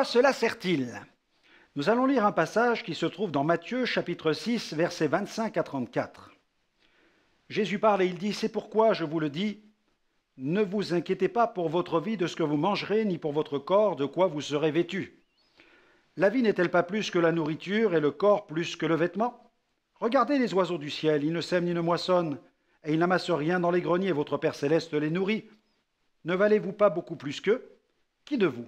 quoi cela sert-il? Nous allons lire un passage qui se trouve dans Matthieu chapitre 6, versets 25 à 34. Jésus parle et il dit, « C'est pourquoi je vous le dis, ne vous inquiétez pas pour votre vie de ce que vous mangerez, ni pour votre corps de quoi vous serez vêtus. La vie n'est-elle pas plus que la nourriture et le corps plus que le vêtement? Regardez les oiseaux du ciel, ils ne sèment ni ne moissonnent, et ils n'amassent rien dans les greniers, votre Père céleste les nourrit. Ne valez-vous pas beaucoup plus qu'eux? Qui de vous,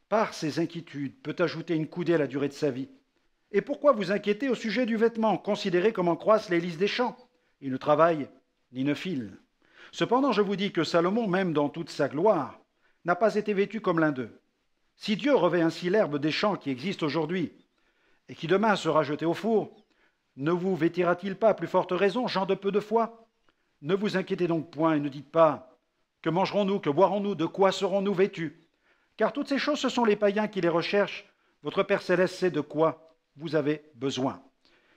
par ses inquiétudes, peut ajouter une coudée à la durée de sa vie? Et pourquoi vous inquiétez au sujet du vêtement? Considérez comment croissent les lys des champs. Ils ne travaillent ni ne filent. Cependant, je vous dis que Salomon, même dans toute sa gloire, n'a pas été vêtu comme l'un d'eux. Si Dieu revêt ainsi l'herbe des champs qui existe aujourd'hui, et qui demain sera jetée au four, ne vous vêtira-t-il pas à plus forte raison, gens de peu de foi? Ne vous inquiétez donc point et ne dites pas, que mangerons-nous, que boirons-nous, de quoi serons-nous vêtus? Car toutes ces choses, ce sont les païens qui les recherchent. Votre Père céleste sait de quoi vous avez besoin.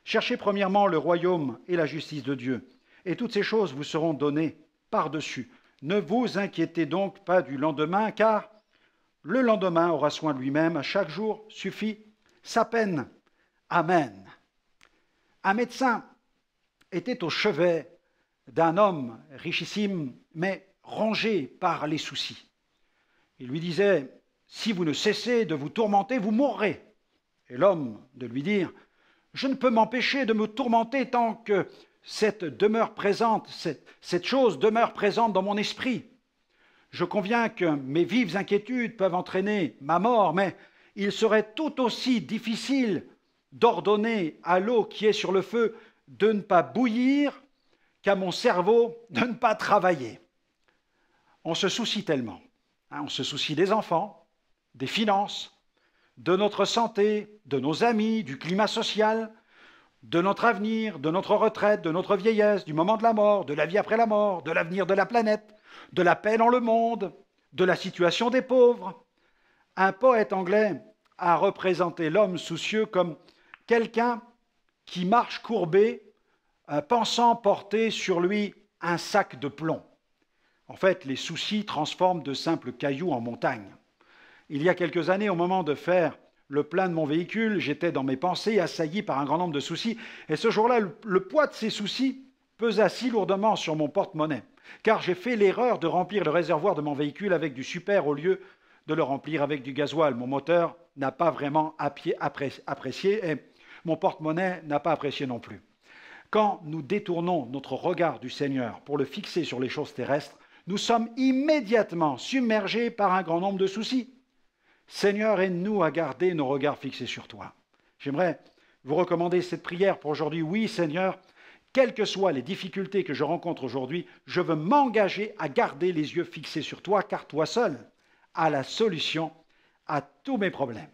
Cherchez premièrement le royaume et la justice de Dieu, et toutes ces choses vous seront données par-dessus. Ne vous inquiétez donc pas du lendemain, car le lendemain aura soin de lui-même. À chaque jour suffit sa peine. Amen. Un médecin était au chevet d'un homme richissime, mais rongé par les soucis. Il lui disait, « Si vous ne cessez de vous tourmenter, vous mourrez. » Et l'homme de lui dire, « Je ne peux m'empêcher de me tourmenter tant que cette chose demeure présente dans mon esprit. Je conviens que mes vives inquiétudes peuvent entraîner ma mort, mais il serait tout aussi difficile d'ordonner à l'eau qui est sur le feu de ne pas bouillir qu'à mon cerveau de ne pas travailler. » On se soucie tellement. On se soucie des enfants, des finances, de notre santé, de nos amis, du climat social, de notre avenir, de notre retraite, de notre vieillesse, du moment de la mort, de la vie après la mort, de l'avenir de la planète, de la paix dans le monde, de la situation des pauvres. Un poète anglais a représenté l'homme soucieux comme quelqu'un qui marche courbé, pensant porter sur lui un sac de plomb. En fait, les soucis transforment de simples cailloux en montagnes. Il y a quelques années, au moment de faire le plein de mon véhicule, j'étais dans mes pensées, assailli par un grand nombre de soucis. Et ce jour-là, le poids de ces soucis pesa si lourdement sur mon porte-monnaie, car j'ai fait l'erreur de remplir le réservoir de mon véhicule avec du super au lieu de le remplir avec du gasoil. Mon moteur n'a pas vraiment apprécié et mon porte-monnaie n'a pas apprécié non plus. Quand nous détournons notre regard du Seigneur pour le fixer sur les choses terrestres, nous sommes immédiatement submergés par un grand nombre de soucis. Seigneur, aide-nous à garder nos regards fixés sur toi. J'aimerais vous recommander cette prière pour aujourd'hui. Oui, Seigneur, quelles que soient les difficultés que je rencontre aujourd'hui, je veux m'engager à garder les yeux fixés sur toi, car toi seul as la solution à tous mes problèmes.